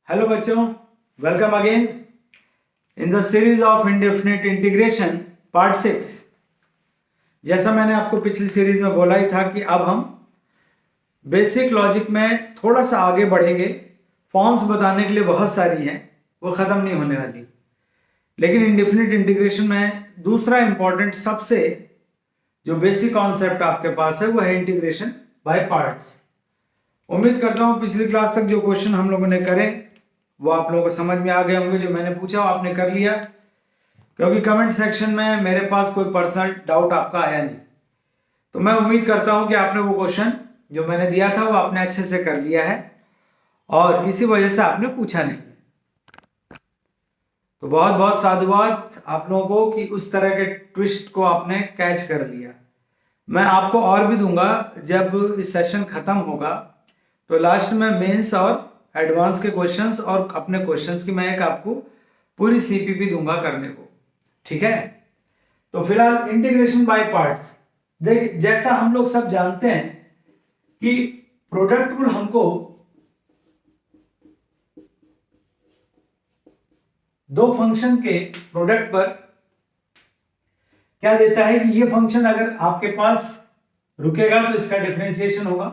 Hello बच्चों, welcome again in the series of indefinite integration part 6। जैसा मैंने आपको पिछली सीरीज में बोला ही था कि अब हम बेसिक लॉजिक में थोड़ा सा आगे बढ़ेंगे। फॉर्म्स बताने के लिए बहुत सारी हैं, वो ख़त्म नहीं होने वाली। लेकिन इंडेफिनिट इंटीग्रेशन में दूसरा इंपॉर्टेंट सबसे जो बेसिक कॉन्सेप्ट आपके पास है वो है इंटीग्रेशन बाय पार्ट्स। उम्मीद करता हूँ पिछली क्लास तक जो क्वेश्चन हम लोगों ने करे वो आप लोगों को समझ में आ गए होंगे। जो मैंने पूछा वो आपने कर लिया, क्योंकि कमेंट सेक्शन में मेरे पास कोई पर्सनल डाउट आपका आया नहीं। तो मैं उम्मीद करता हूं कि आपने वो क्वेश्चन जो मैंने दिया था वो आपने अच्छे से कर लिया है और इसी वजह से आपने पूछा नहीं। तो बहुत बहुत साधुवाद आप लोगों को कि उस तरह के ट्विस्ट को आपने कैच कर लिया। मैं आपको और भी दूंगा जब इस सेशन खत्म होगा, तो लास्ट में मेंस और एडवांस के क्वेश्चंस और अपने क्वेश्चंस की मैं एक आपको पूरी सीपीपी दूंगा करने को, ठीक है। तो फिलहाल इंटीग्रेशन बाय पार्ट्स, देख जैसा हम लोग सब जानते हैं कि प्रोडक्ट रूल हमको दो फंक्शन के प्रोडक्ट पर क्या देता है कि ये फंक्शन अगर आपके पास रुकेगा तो इसका डिफरेंशिएशन होगा,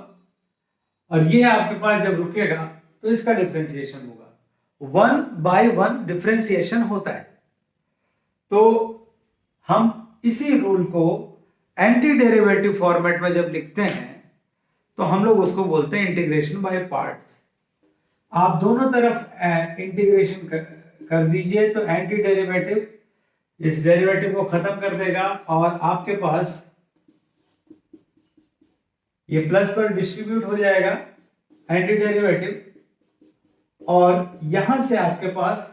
और ये आपके पास जब रुकेगा तो इसका डिफरेंशिएशन होगा। 1/1 डिफरेंशिएशन होता है। तो हम इसी रूल को एंटी डेरिवेटिव फॉर्मेट में जब लिखते हैं तो हम लोग उसको बोलते हैं इंटीग्रेशन बाय पार्ट्स। आप दोनों तरफ इंटीग्रेशन कर दीजिए तो एंटी डेरिवेटिव इस डेरिवेटिव को खत्म कर देगा और आपके पास ये प्लस पर डिस्ट्रीब्यूट हो जाएगा एंटी डेरिवेटिव, और यहां से आपके पास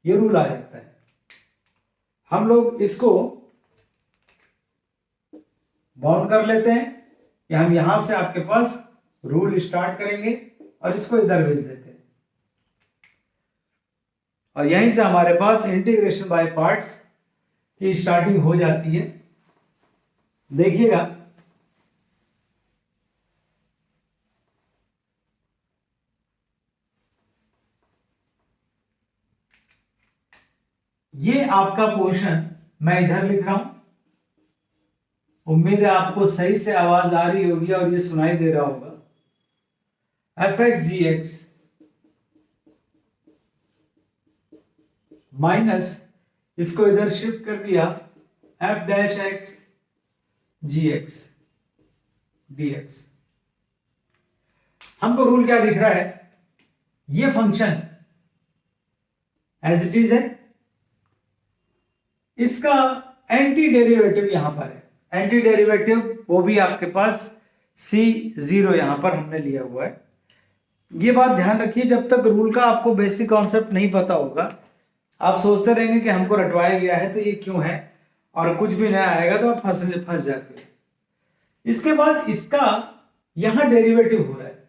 ये रूल आ जाता है। हम लोग इसको बाउंड कर लेते हैं कि हम यहां से आपके पास रूल स्टार्ट करेंगे और इसको इधर भेज देते हैं, और यहीं से हमारे पास इंटीग्रेशन बाय पार्ट्स की स्टार्टिंग हो जाती है। देखिएगा, ये आपका पोर्शन मैं इधर लिख रहा हूं। उम्मीद है आपको सही से आवाज आ रही होगी और ये सुनाई दे रहा होगा। fx gx माइनस इसको इधर शिफ्ट कर दिया f dash x gx dx। हमको रूल क्या दिख रहा है, ये फंक्शन एज इट इज है, इसका एंटी डेरिवेटिव यहां पर है। एंटी डेरिवेटिव वो भी आपके पास C0 यहां पर हमने लिया हुआ है। ये बात ध्यान रखिए, जब तक रूल का आपको बेसिक कॉन्सेप्ट नहीं पता होगा आप सोचते रहेंगे कि हमको रटवाया गया है तो ये क्यों है, और कुछ भी नया आएगा तो आप फंस जाते हैं। इसके बाद इसका यहां डेरिवेटिव हो रहा है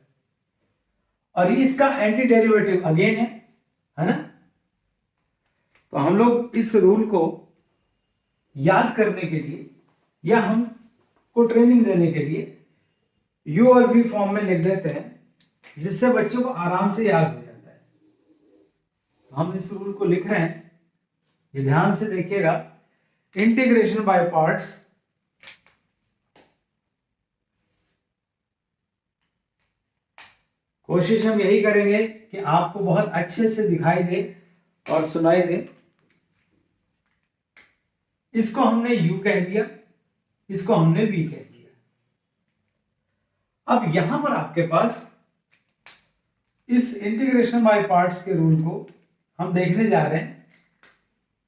और इसका एंटी डेरिवेटिव अगेन है ना। तो हम लोग इस रूल को याद करने के लिए या हमको ट्रेनिंग देने के लिए यू और वी फॉर्म में लिख देते हैं, जिससे बच्चों को आराम से याद हो जाता है। हम इस रूल को लिख रहे हैं, ये ध्यान से देखिएगा। इंटीग्रेशन बाय पार्ट्स कोशिश हम यही करेंगे कि आपको बहुत अच्छे से दिखाई दे और सुनाई दे। इसको हमने u कह दिया, इसको हमने v कह दिया। अब यहां पर आपके पास इस इंटीग्रेशन बाय पार्ट्स के रूल को हम देखने जा रहे हैं।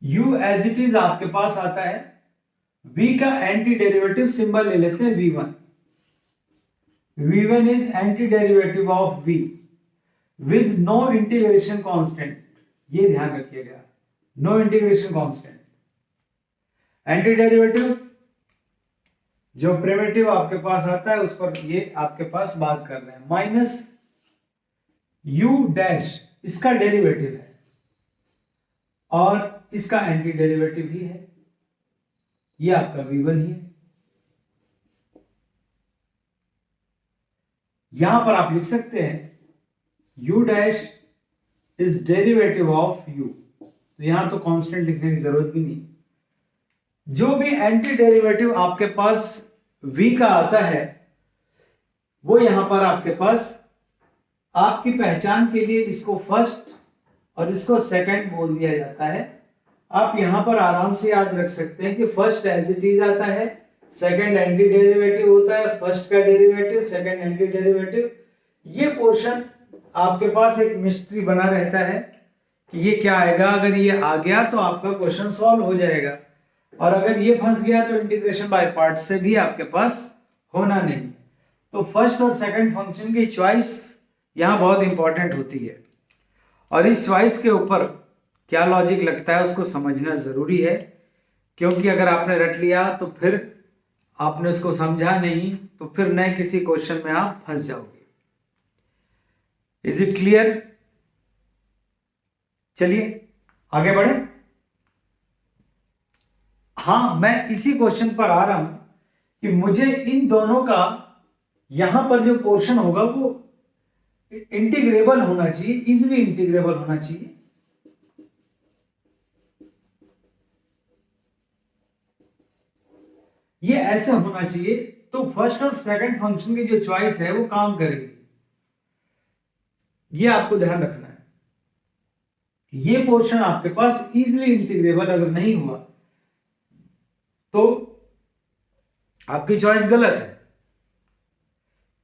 u एज इट इज आपके पास आता है, v का एंटी डेरिवेटिव सिंबल ले लेते हैं v1। v1 is anti derivative of v with no integration constant. ये ध्यान रखिएगा, no integration constant. Anti derivative जो प्रिमिटिव आपके पास आता है उस पर ये आपके पास बात कर रहे हैं। माइनस u डैश इसका डेरिवेटिव है और इसका एंटी डेरिवेटिव ही है, ये आपका v1 ही है। यहां पर आप लिख सकते हैं u dash is derivative of u। तो यहां तो कांस्टेंट लिखने की जरूरत भी नहीं। जो भी एंटी डेरिवेटिव आपके पास v का आता है वो यहां पर आपके पास आपकी पहचान के लिए इसको फर्स्ट और इसको सेकंड बोल दिया जाता है। आप यहां पर आराम से याद रख सकते हैं कि फर्स्ट एज इट इज आता है, सेकंड एंटी डेरिवेटिव होता है, फर्स्ट का डेरिवेटिव, सेकंड एंटी डेरिवेटिव। ये पोर्शन आपके पास एक मिस्ट्री बना रहता है कि ये क्या आएगा। अगर ये आ गया तो आपका क्वेश्चन सॉल्व हो जाएगा, और अगर ये फंस गया तो इंटीग्रेशन बाय पार्ट से भी आपके पास होना नहीं। तो फर्स्ट और सेकंड फंक्शन की चॉइस यहां बहुत इंपॉर्टेंट होती है, और इस चॉइस के ऊपर क्या लॉजिक लगता है उसको समझना जरूरी है, क्योंकि अगर आपने रट लिया तो फिर आपने उसको समझा नहीं तो फिर नए किसी क्वेश्चन में आप फंस जाओगे। Is it clear? चलिए आगे बढ़े। हाँ, मैं इसी क्वेश्चन पर आ रहा हूं कि मुझे इन दोनों का यहां पर जो पोर्शन होगा वो इंटीग्रेबल होना चाहिए, इजीली इंटीग्रेबल होना चाहिए। ये ऐसे होना चाहिए तो फर्स्ट और सेकंड फंक्शन की जो चॉइस है वो काम करेगी। ये आपको ध्यान रखना है। ये पोर्शन आपके पास इजीली इंटीग्रेबल अगर नहीं हुआ तो आपकी चॉइस गलत है।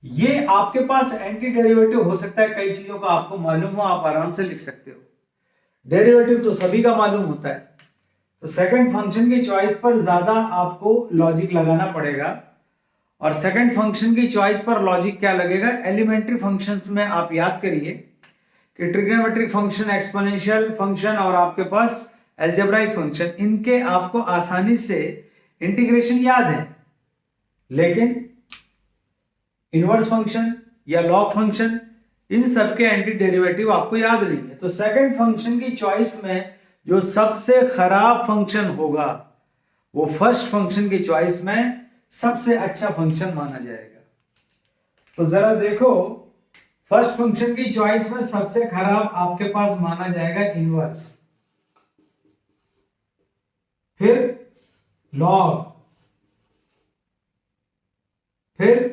ये आपके पास एंटी डेरिवेटिव हो सकता है, कई चीजों का आपको मालूम हो, आप आराम से लिख सकते हो। डेरिवेटिव तो सभी का मालूम होता है, तो सेकंड फंक्शन की चॉइस पर ज्यादा आपको लॉजिक लगाना पड़ेगा। और सेकंड फंक्शन की चॉइस पर लॉजिक क्या लगेगा? एलिमेंट्री फंक्शंस में आप याद करिए कि ट्रिग्नोमेट्रिक फंक्शन, एक्सपोनेंशियल फंक्शन और आपके पास अलजेब्राइक फंक्शन, इनके आपको आसानी से इंटीग्रेशन याद है, लेकिन इनवर्स फंक्शन या लॉग फंक्शन, इन सब के एंटी डेरिवेटिव आपको याद नहीं है। तो सेकंड फंक्शन की चॉइस में जो सबसे खराब फंक्शन होगा वो फर्स्ट फंक्शन की चॉइस में सबसे अच्छा फंक्शन माना जाएगा। तो जरा देखो, फर्स्ट फंक्शन की चॉइस में सबसे खराब आपके पास माना जाएगा इनवर्स, फिर लॉग, फिर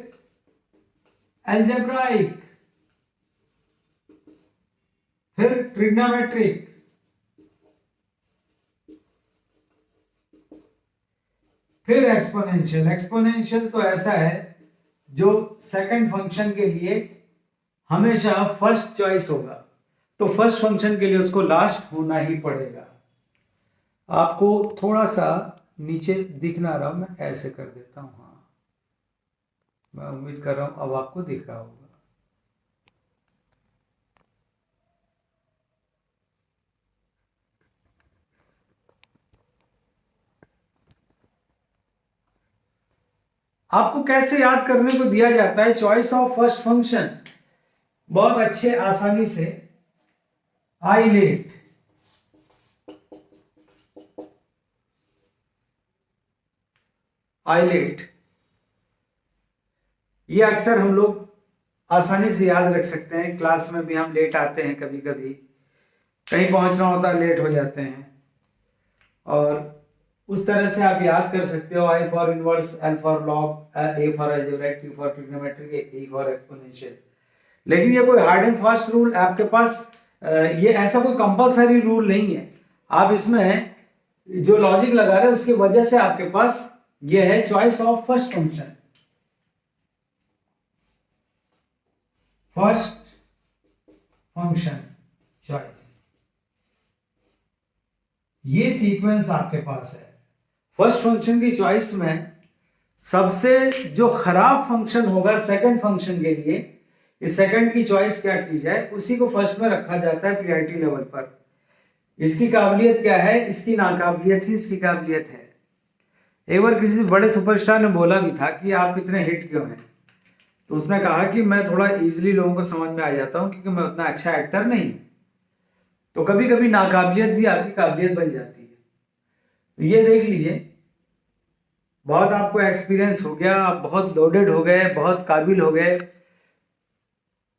अलजेब्राइक, फिर ट्रिग्नोमेट्रिक, फिर एक्सपोनेंशियल। एक्सपोनेंशियल तो ऐसा है जो सेकंड फंक्शन के लिए हमेशा फर्स्ट चॉइस होगा, तो फर्स्ट फंक्शन के लिए उसको लास्ट होना ही पड़ेगा। आपको थोड़ा सा नीचे दिख ना रहा, मैं ऐसे कर देता हूं। हाँ, मैं उम्मीद कर रहा हूं अब आपको दिख रहा होगा। आपको कैसे याद करने को दिया जाता है चॉइस ऑफ फर्स्ट फंक्शन? बहुत अच्छे आसानी से, आइलेट, आइलेट, ये अक्सर हम लोग आसानी से याद रख सकते हैं। क्लास में भी हम लेट आते हैं, कभी कभी कहीं पहुंचना होता है लेट हो जाते हैं, और उस तरह से आप याद कर सकते हो। I for inverse, L for log, A for algebraic, T for trigonometric, E for exponential. लेकिन ये कोई हार्ड एंड फास्ट रूल आपके पास, ये ऐसा कोई कंपलसरी रूल नहीं है। आप इसमें जो लॉजिक लगा रहे हैं उसकी वजह से आपके पास ये है choice of first function, first function choice, ये सीक्वेंस आपके पास है। फर्स्ट फंक्शन की चॉइस में सबसे जो खराब फंक्शन होगा सेकंड फंक्शन के लिए, इस सेकंड की चॉइस क्या की जाए, उसी को फर्स्ट में रखा जाता है प्रायोरिटी लेवल पर। इसकी काबिलियत क्या है? इसकी नाकाबिलियत ही इसकी काबिलियत है। एक बार किसी बड़े सुपरस्टार ने बोला भी था कि आप इतने हिट क्यों हैं, तो उसने कहा कि मैं थोड़ा इजीली लोगों को समझ में आ जाता हूं क्योंकि मैं उतना अच्छा एक्टर नहीं। तो कभी कभी नाकाबिलियत भी आपकी काबिलियत बन जाती है। तो ये देख लीजिए, बहुत आपको एक्सपीरियंस हो गया, आप बहुत लोडेड हो गए, बहुत काबिल हो गए,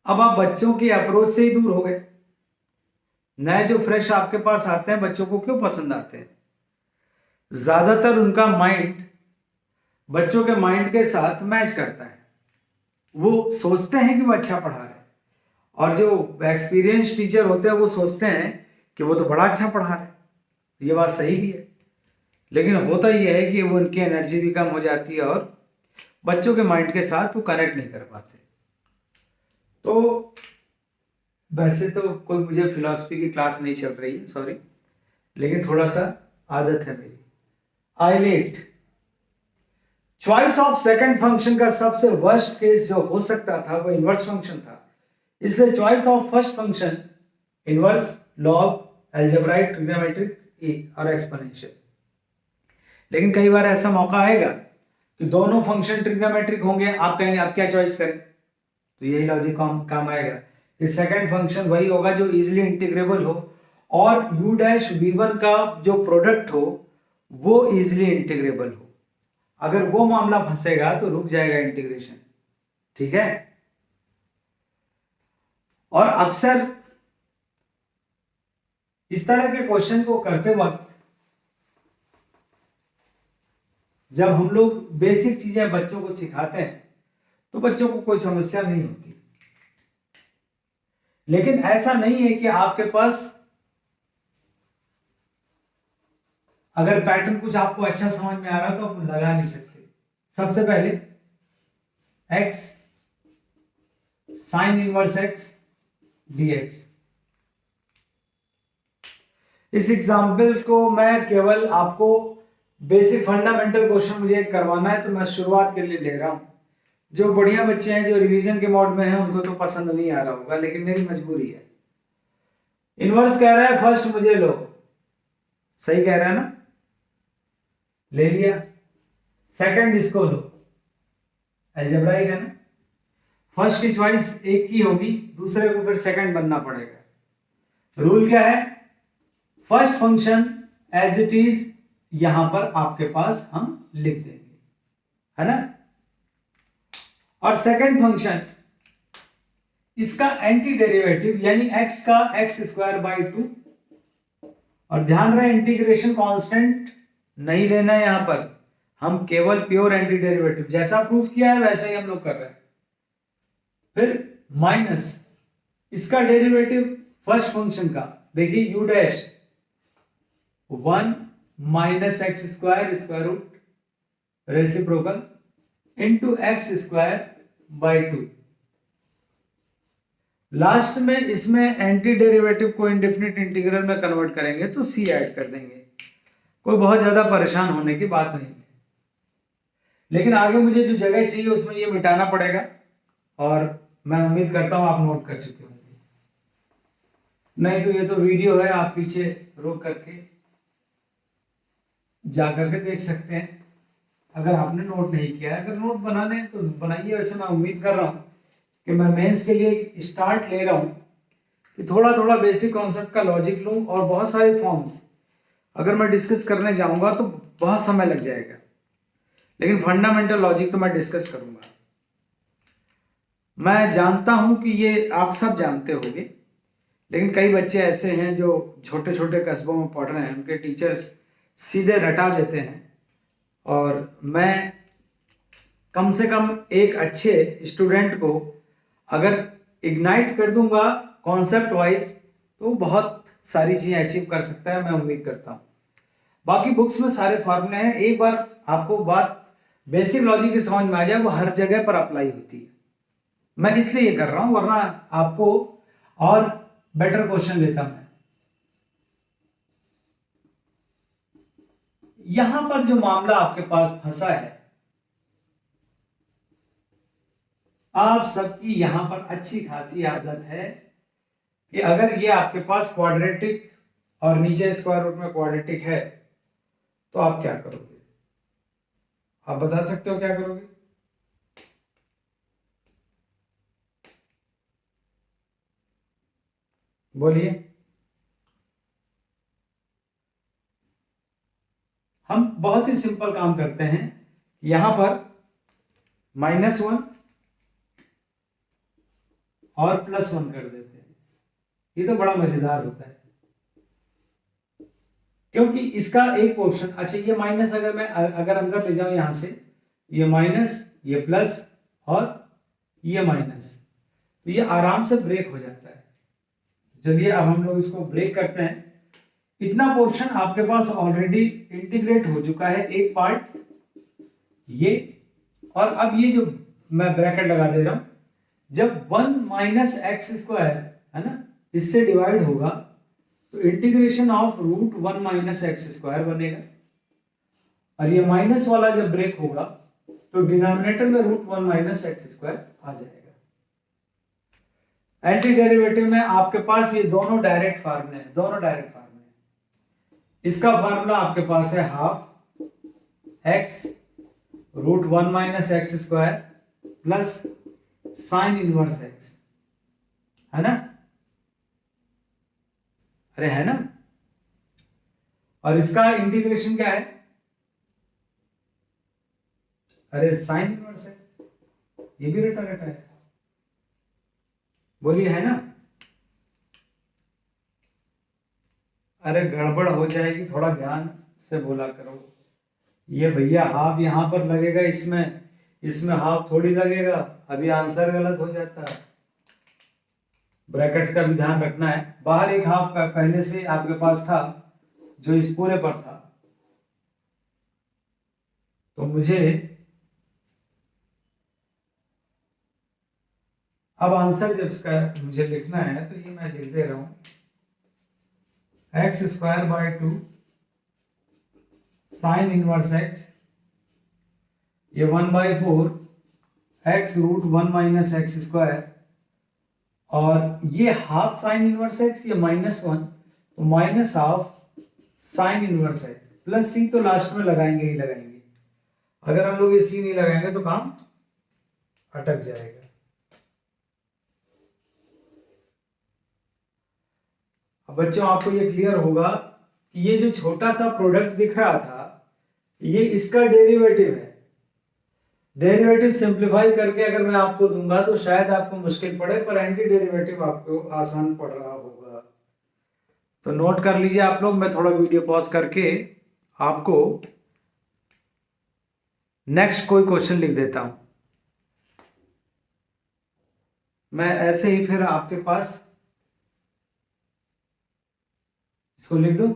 अब आप बच्चों की अप्रोच से ही दूर हो गए। नए जो फ्रेश आपके पास आते हैं बच्चों को क्यों पसंद आते हैं? ज्यादातर उनका माइंड बच्चों के माइंड के साथ मैच करता है, वो सोचते हैं कि वो अच्छा पढ़ा रहे हैं, और जो एक्सपीरियंस टीचर होते हैं वो सोचते हैं कि वो तो बड़ा अच्छा पढ़ा रहे हैं। ये बात सही भी है, लेकिन होता यह है कि वो उनकी एनर्जी भी कम हो जाती है और बच्चों के माइंड के साथ वो कनेक्ट नहीं कर पाते। तो वैसे तो कोई मुझे फिलॉसफी की क्लास नहीं चल रही है, सॉरी, लेकिन थोड़ा सा आदत है मेरी। ILATE choice of second function का सबसे वर्स्ट केस जो हो सकता था वो इनवर्स फंक्शन था, इसलिए choice of first function inverse, log, algebraic, trigonometric और एक्सपोनेंशियल। लेकिन कई बार ऐसा मौका आएगा कि दोनों फंक्शन ट्रिग्नोमेट्रिक होंगे, आप कहेंगे आप क्या चॉइस करें, तो यही लॉजिक काम आएगा कि सेकंड फंक्शन वही होगा जो इजीली इंटीग्रेबल हो और u डैश v1 का जो प्रोडक्ट हो वो इजीली इंटीग्रेबल हो। अगर वो मामला फंसेगा तो रुक जाएगा इंटीग्रेशन, ठीक है। और अक्सर इस तरह के क्वेश्चन को करते वक्त जब हम लोग बेसिक चीजें बच्चों को सिखाते हैं तो बच्चों को कोई समस्या नहीं होती, लेकिन ऐसा नहीं है कि आपके पास अगर पैटर्न कुछ आपको अच्छा समझ में आ रहा तो आप लगा नहीं सकते। सबसे पहले x sine inverse x dx, इस एग्जाम्पल को मैं केवल आपको बेसिक फंडामेंटल क्वेश्चन मुझे करवाना है तो मैं शुरुआत के लिए ले रहा हूं। जो बढ़िया बच्चे हैं जो रिवीजन के मोड में हैं उनको तो पसंद नहीं आ रहा होगा, लेकिन मेरी मजबूरी है। इनवर्स कह रहा है फर्स्ट मुझे लो, सही कह रहा है ना, ले लिया। सेकंड इसको लो, अलजेब्राइक है ना, फर्स्ट की चॉइस एक की होगी, दूसरे को फिर सेकंड बनना पड़ेगा। रूल क्या है, first function as it is यहां पर आपके पास हम लिख देंगे, है ना, और सेकंड फंक्शन इसका एंटी डेरिवेटिव यानी x का x स्क्वायर बाई 2, और ध्यान रहे इंटीग्रेशन कांस्टेंट नहीं लेना है, यहां पर हम केवल प्योर एंटी डेरिवेटिव जैसा प्रूफ किया है वैसा ही हम लोग कर रहे हैं। फिर माइनस इसका डेरिवेटिव फर्स्ट फंक्शन का, देखिए u dash 1 minus x square square root reciprocal into x square by 2। Last में इसमें एंटी डेरिवेटिव को इंडेफिनिट इंटीग्रल में कन्वर्ट करेंगे तो c ऐड कर देंगे, कोई बहुत ज्यादा परेशान होने की बात नहीं है। लेकिन आगे मुझे जो जगह चाहिए उसमें ये मिटाना पड़ेगा, और मैं उम्मीद करता हूं आप नोट कर चुके होंगे, नहीं तो ये तो वीडियो है, आप पीछे रोक करके जा करके देख सकते हैं अगर आपने नोट नहीं किया है। अगर नोट बनाने तो बनाइए, वैसे मैं उम्मीद कर रहा हूं कि मैं मेंस के लिए स्टार्ट ले रहा हूं कि थोड़ा थोड़ा बेसिक कॉन्सेप्ट का लॉजिक लूं, और बहुत सारे फॉर्म्स अगर मैं डिस्कस करने जाऊंगा तो बहुत समय लग जाएगा, लेकिन फंडामेंटल लॉजिक तो मैं डिस्कस करूंगा। मैं जानता हूं कि ये आप सब जानते होंगे, लेकिन कई बच्चे ऐसे हैं जो छोटे छोटे कस्बों में पढ़ रहे हैं, उनके टीचर्स सीधे रटा देते हैं, और मैं कम से कम एक अच्छे स्टूडेंट को अगर इग्नाइट कर दूंगा कॉन्सेप्ट वाइज तो बहुत सारी चीजें अचीव कर सकता है, मैं उम्मीद करता हूँ। बाकी बुक्स में सारे फॉर्मूले हैं, एक बार आपको बात बेसिक लॉजिक की समझ में आ जाए वो हर जगह पर अप्लाई होती है। मैं इसलिए ये कर रहा हूं, वरना आपको और बेटर क्वेश्चन लेता मैं। यहां पर जो मामला आपके पास फंसा है, आप सबकी यहां पर अच्छी खासी आदत है कि अगर ये आपके पास क्वाड्रेटिक और नीचे स्क्वायर रूट में क्वाड्रेटिक है तो आप क्या करोगे? आप बता सकते हो क्या करोगे? बोलिए। हम बहुत ही सिंपल काम करते हैं, यहां पर -1 और +1 कर देते हैं, ये तो बड़ा मजेदार होता है। क्योंकि इसका एक पोर्शन, अच्छा ये माइनस अगर अंदर ले जाऊं यहां से, ये माइनस, ये प्लस और ये माइनस, तो ये आराम से ब्रेक हो जाता है। चलिए अब हम लोग इसको ब्रेक करते हैं। इतना पोर्शन आपके पास ऑलरेडी इंटीग्रेट हो चुका है, एक पार्ट ये, और अब ये जो मैं ब्रैकेट लगा दे रहा हूं, जब 1 माइनस एक्स स्क्वायर है ना इससे डिवाइड होगा तो integration of root 1 minus x square बनेगा, और ये माइनस वाला जब ब्रेक होगा तो डिनोमिनेटर में रूट 1 माइनस एक्स स्क्वायर आ जाएगा। एंटी डेरिवेटिव में आपके पास ये दोनों डायरेक्ट फार्मूले हैं, दोनों डायरेक्ट फार्मूले। इसका फार्मूला आपके पास है half x root 1 minus x square plus sine inverse x, है ना? अरे है ना? और इसका इंटीग्रेशन क्या है? अरे साइन इनवर्स एक्स, ये भी रटा रटा है, बोलिए है ना? अरे गड़बड़ हो जाएगी, थोड़ा ध्यान से बोला करो। ये भैया हाफ यहां पर लगेगा, इसमें हाफ थोड़ी लगेगा, अभी आंसर गलत हो जाता है। ब्रैकेट्स का भी ध्यान रखना है। बाहर एक हाफ पहले से आपके पास था जो इस पूरे पर था, तो मुझे अब आंसर जब इसका मुझे लिखना है तो ये मैं लिख दे रहा हूं, X square by 2 sine inverse X, ये 1/4 X root 1 minus x square, और ये हाफ साइन इनवर्स एक्स, ये -1, तो minus half sine inverse X plus C, तो लास्ट में लगाएंगे ही लगाएंगे। अगर हम लोग ये सी नहीं लगाएंगे तो काम अटक जाएगा। अब बच्चों आपको ये क्लियर होगा कि ये जो छोटा सा प्रोडक्ट दिख रहा था ये इसका डेरिवेटिव है। डेरिवेटिव सिंप्लीफाई करके अगर मैं आपको दूंगा तो शायद आपको मुश्किल पड़े, पर एंटी डेरिवेटिव आपको आसान पड़ रहा होगा। तो नोट कर लीजिए आप लोग। मैं थोड़ा वीडियो पॉज करके आपको नेक्स्ट कोई क्वेश्चन लिख देता हूं। मैं ऐसे ही फिर आपके पास इसको लिख दूं।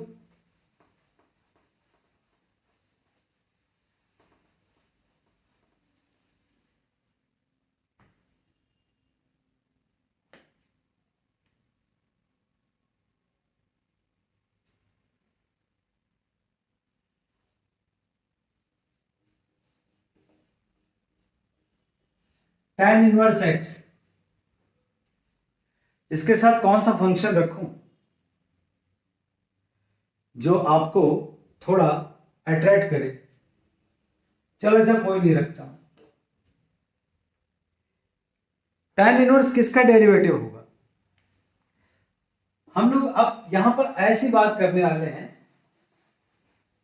tan इनवर्स एक्स, इसके साथ कौन सा फंक्शन रखूं जो आपको थोड़ा अट्रैक्ट करे? चलो अच्छा कोई नहीं रखता। tan इनवर्स किसका डेरिवेटिव होगा? हम लोग अब यहां पर ऐसी बात करने वाले हैं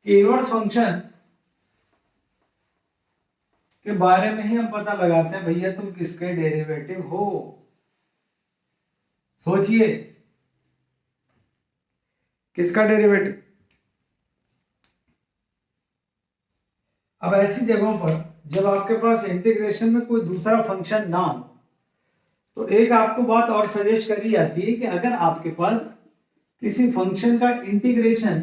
कि इनवर्स फंक्शन के बारे में ही हम पता लगाते हैं। भैया तुम किसके डेरिवेटिव हो, सोचिए किसका डेरिवेटिव। अब ऐसी जगहों पर जब आपके पास इंटीग्रेशन में कोई दूसरा फंक्शन ना हो तो एक आपको बात और सजेस्ट करी जाती है कि अगर आपके पास किसी फंक्शन का इंटीग्रेशन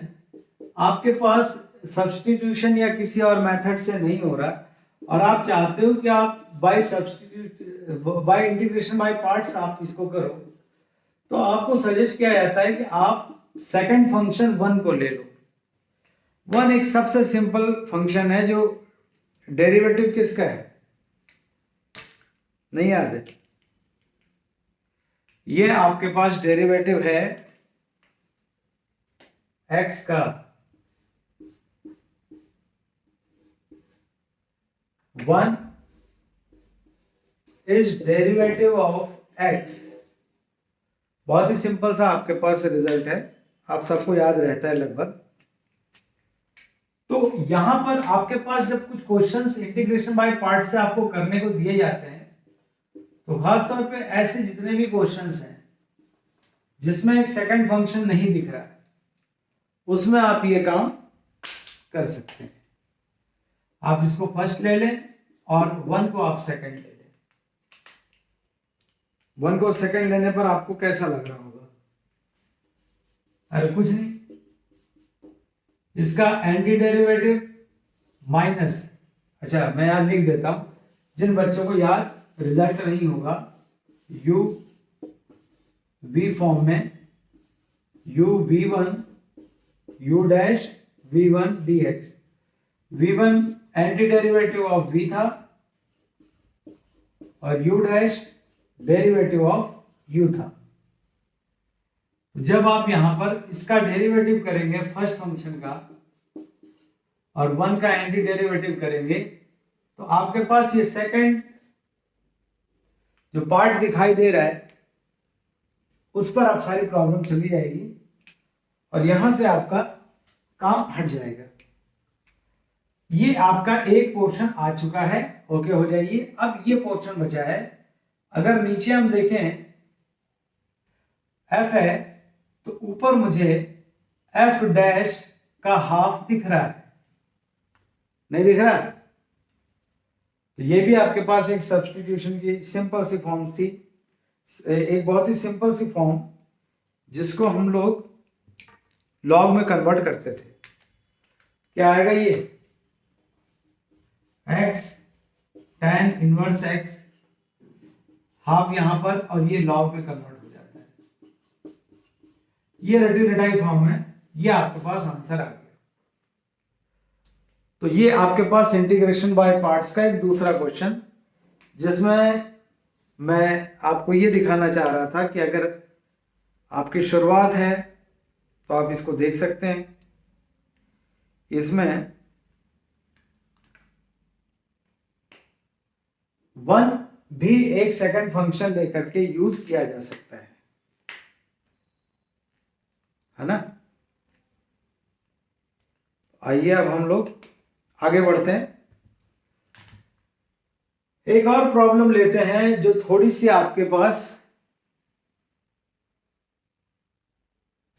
आपके पास सब्स्टिट्यूशन या किसी और मेथड से नहीं हो रहा और आप चाहते हो कि आप बाय इंटीग्रेशन बाय पार्ट्स आप इसको करो, तो आपको सजेस्ट किया जाता है कि आप सेकंड फंक्शन 1 को ले लो। 1 एक सबसे सिंपल फंक्शन है जो डेरिवेटिव किसका है, नहीं याद है? ये आपके पास डेरिवेटिव है x का। 1 इज डेरिवेटिव ऑफ x। बहुत ही सिंपल सा आपके पास रिजल्ट है, आप सबको याद रहता है लगभग। तो यहां पर आपके पास जब कुछ क्वेश्चंस इंटीग्रेशन बाय पार्ट से आपको करने को दिए जाते हैं तो खास तौर पे ऐसे जितने भी क्वेश्चंस हैं जिसमें एक सेकंड फंक्शन नहीं दिख रहा है उसमें आप ये काम कर सकते हैं। आप इसको फर्स्ट ले लें और 1 को आप सेकंड ले लें। 1 को सेकंड लेने पर आपको कैसा लग रहा होगा? अरे कुछ नहीं, इसका एंटी डेरिवेटिव माइनस, अच्छा मैं यहां लिख देता हूं, जिन बच्चों को याद रिजल्ट नहीं होगा, u v फॉर्म में u v1 u dash v1 dx, v1 anti derivative of v था और u dash derivative of u था। जब आप यहां पर इसका डेरिवेटिव करेंगे फर्स्ट फंक्शन का और 1 का एंटी डेरिवेटिव करेंगे तो आपके पास ये सेकंड जो पार्ट दिखाई दे रहा है उस पर आप सारी प्रॉब्लम चली जाएगी और यहां से आपका काम हट जाएगा। ये आपका एक पोर्शन आ चुका है, ओके हो जाइए। अब ये पोर्शन बचा है, अगर नीचे हम देखें f है तो ऊपर मुझे f डैश का हाफ दिख रहा है, नहीं दिख रहा? तो ये भी आपके पास एक सब्स्टिट्यूशन की सिंपल सी फॉर्म्स थी, एक बहुत ही सिंपल सी फॉर्म जिसको हम लोग लॉग में कन्वर्ट करते थे। क्या आएगा ये? x tan inverse x half यहां पर और ये लॉग में कन्वर्ट हो जाता है। ये रेटिकुलेटाइव फॉर्म में ये आपके पास आंसर आ गया। तो ये आपके पास इंटीग्रेशन बाय पार्ट्स का एक दूसरा क्वेश्चन, जिसमें मैं आपको ये दिखाना चाह रहा था कि अगर आपकी शुरुआत है तो आप इसको देख सकते हैं। इसमें 1 भी एक सेकंड फंक्शन लेकर के यूज किया जा सकता है ना? आइए अब हम लोग आगे बढ़ते हैं। एक और प्रॉब्लम लेते हैं जो थोड़ी सी आपके पास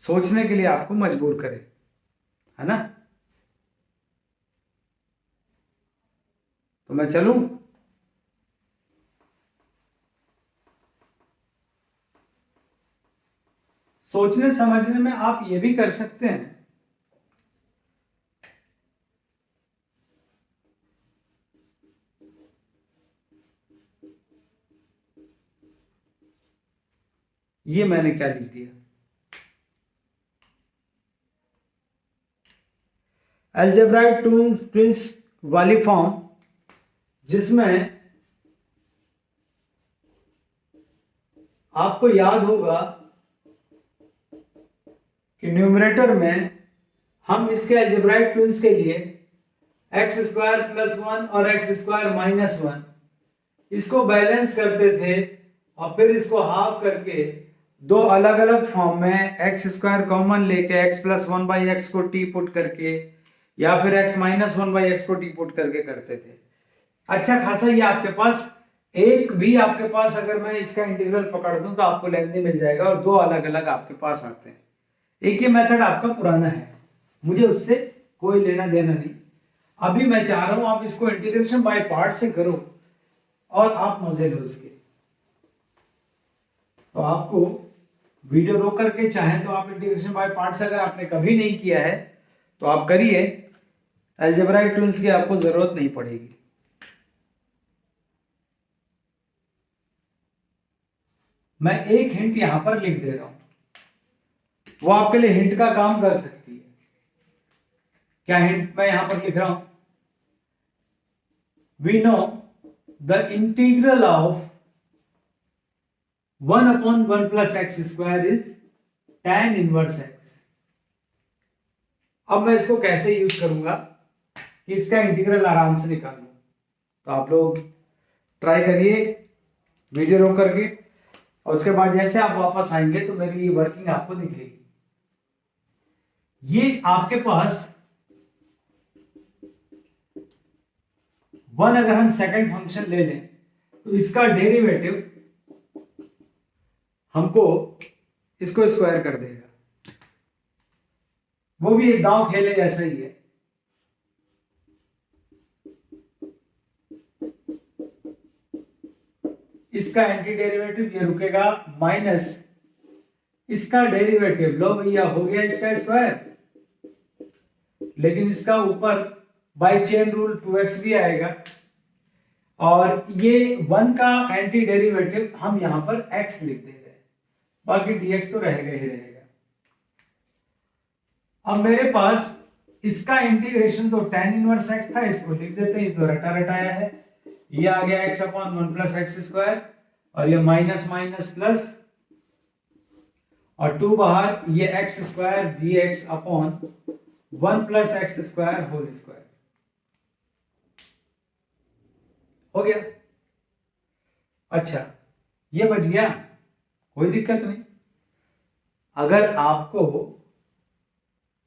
सोचने के लिए आपको मजबूर करे, है ना? तो मैं चलूं? सोचने समझने में आप ये भी कर सकते हैं ये मैंने क्या लिख दिया, अलजेब्राइक ट्विंस वाली फॉर्म, जिसमें आपको याद होगा कि न्यूमरेटर में हम इसके अलजेब्राइक ट्विंस के लिए एक्स स्क्वायर प्लस 1 और एक्स स्क्वायर माइनस 1 इसको बैलेंस करते थे और फिर इसको हाफ करके दो अलग अलग फॉर्म में एक्स स्क्वायर कॉमन लेके एक्स प्लस 1 बाई एक्स को टी पुट करके या फिर एक्स माइनस 1 बाई एक्स को टी पुट करके करते थे। अच्छा खासा ये आपके पास एक भी आपके पास अगर मैं इसका इंटीग्रल पकड़ दूं तो आपको लेंथी मिल जाएगा और दो अलग अलग आपके पास आते हैं। एक ये मेथड आपका पुराना है, मुझे उससे कोई लेना देना नहीं। अभी मैं चाह रहा हूं आप इसको इंटीग्रेशन बाय पार्ट से करो और आप मजे लो इसके। तो आपको वीडियो रोक करके चाहे तो आप इंटीग्रेशन बाय पार्ट्स अगर आपने कभी नहीं किया है तो आप करिए, अलजेब्राइक ट्विंस की आपको जरूरत नहीं पड़ेगी। मैं एक हिंट यहां पर लिख दे रहा हूं, वो आपके लिए हिंट का काम कर सकती है। क्या हिंट मैं यहां पर लिख रहा हूं? We know the integral of 1/1 plus x square is tan inverse x। अब मैं इसको कैसे यूज करूंगा कि इसका इंटीग्रल आराम से निकालूं? तो आप लोग ट्राई करिए वीडियो रोक करके और उसके बाद जैसे आप वापस आएंगे तो मेरी ये वर्किंग आपको दिखेगी। ये आपके पास 1 अगर हम सेकंड फंक्शन ले लें तो इसका डेरिवेटिव हमको इसको स्क्वायर कर देगा। वो भी एक दांव खेले जैसा ही है। इसका एंटी डेरिवेटिव ये रुकेगा माइनस इसका डेरिवेटिव, लो भैया हो गया इसका स्क्वायर, लेकिन इसका ऊपर बाय चेन रूल 2x भी आएगा, और ये 1 का एंटी डेरिवेटिव हम यहां पर x लिख दे रहे हैं, बाकी dx तो रहेगा ही रहेगा। अब मेरे पास इसका इंटीग्रेशन तो tan इनवर्स x था, इसको लिख देते हैं, तो रटा रटाया है, ये आ गया x upon 1 plus x square, और ये माइनस माइनस प्लस, और 2 बाहर, ये x square dx upon 1 plus x square whole square हो गया। अच्छा, ये बच गया, कोई दिक्कत नहीं। अगर आपको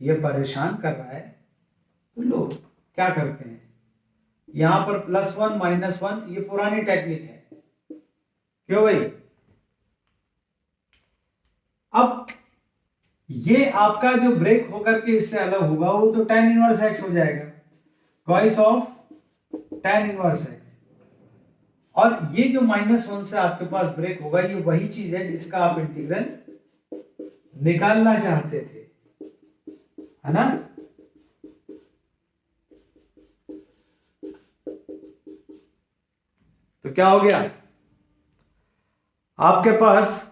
ये परेशान कर रहा है तो लो क्या करते हैं, यहां पर +1 -1, ये पुरानी टेक्निक है, क्यों भाई। अब ये आपका जो ब्रेक होकर के इससे अलग होगा वो तो tan इनवर्स x हो जाएगा, twice of tan inverse x, और ये जो -1 से आपके पास ब्रेक होगा, ये वही चीज है जिसका आप इंटीग्रल निकालना चाहते थे, है ना। तो क्या हो गया, आपके पास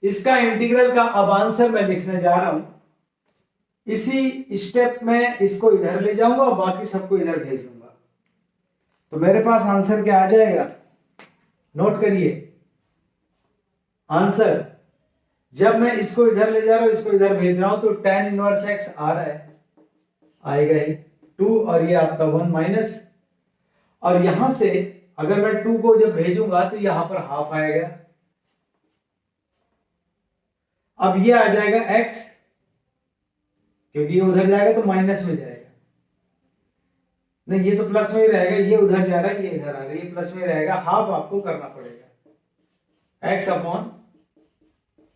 इसका इंटीग्रल का अब आंसर मैं लिखने जा रहा हूं, इसी स्टेप में इसको इधर ले जाऊंगा और बाकी सबको इधर भेज दूंगा, तो मेरे पास आंसर क्या आ जाएगा, नोट करिए आंसर। जब मैं इसको इधर ले जा रहा हूं, इसको इधर भेज रहा हूं, तो tan इनवर्स x आ रहा है, आएगा ही 2, और ये आपका 1 माइनस, और यहां से अगर मैं 2 को जब भेजूंगा तो यहां पर हाफ आएगा, अब ये आ जाएगा x, क्योंकि ये उधर जाएगा तो माइनस में जाएगा, नहीं ये तो प्लस में ही रहेगा, ये उधर जा रहा है ये इधर आ रहा है, ये प्लस में रहेगा, हाफ आपको करना पड़ेगा, x upon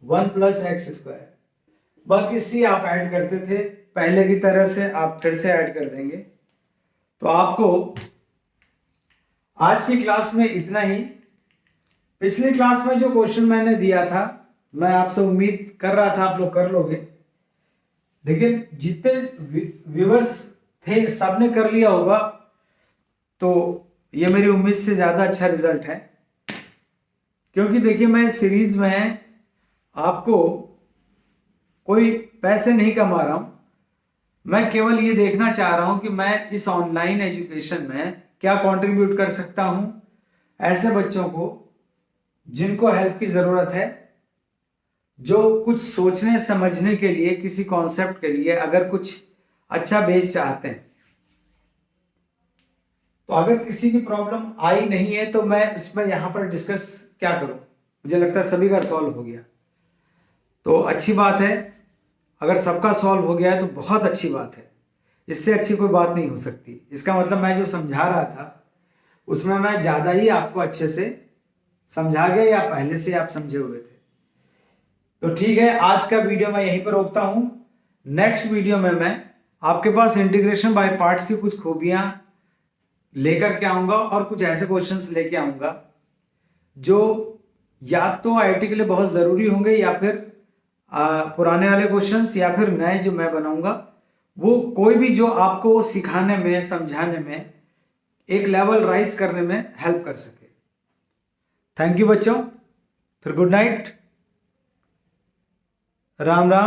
1 plus x square, बाकी c आप ऐड करते थे पहले की तरह से, आप फिर से ऐड कर देंगे। तो आपको आज की क्लास में इतना ही। पिछली क्लास में जो क्वेश्चन मैंने दिया था, मैं आपसे उम्मीद कर रहा था आप लोग कर लोगे, लेकिन जितने व्यूअर्स थे सबने कर लिया होगा, तो ये मेरी उम्मीद से ज्यादा अच्छा रिजल्ट है, क्योंकि देखिए मैं सीरीज में आपको कोई पैसे नहीं कमा रहा हूं, मैं केवल ये देखना चाह रहा हूं कि मैं इस ऑनलाइन एजुकेशन में क्या कंट्रीब्यूट कर सकता हूं ऐसे बच्चों को जिनको हेल्प की जरूरत है, जो कुछ सोचने समझने के लिए, किसी कॉन्सेप्ट के लिए अगर कुछ अच्छा बेस चाहते हैं। तो अगर किसी की प्रॉब्लम आई नहीं है तो मैं इसमें यहां पर डिस्कस क्या करूं, मुझे लगता है सभी का सॉल्व हो गया, तो अच्छी बात है। अगर सबका सॉल्व हो गया है तो बहुत अच्छी बात है, इससे अच्छी कोई बात नहीं हो सकती। इसका मतलब मैं जो समझा रहा था उसमें मैं ज्यादा ही आपको अच्छे से समझा गया, या पहले से आप समझे हुए थे। तो ठीक है, आज का वीडियो मैं यहीं पर रोकता हूं। नेक्स्ट वीडियो में मैं आपके पास इंटीग्रेशन बाय पार्ट्स की कुछ खूबियां लेकर के आऊंगा, और कुछ ऐसे क्वेश्चंस लेके आऊंगा जो या तो आईआईटी के लिए बहुत जरूरी होंगे, या फिर पुराने वाले क्वेश्चंस, या फिर नए जो मैं बनाऊंगा, वो कोई भी जो आपको सिखाने में, समझाने में, एक लेवल राइज करने में हेल्प कर सके। थैंक यू बच्चों, फिर गुड नाइट, राम राम।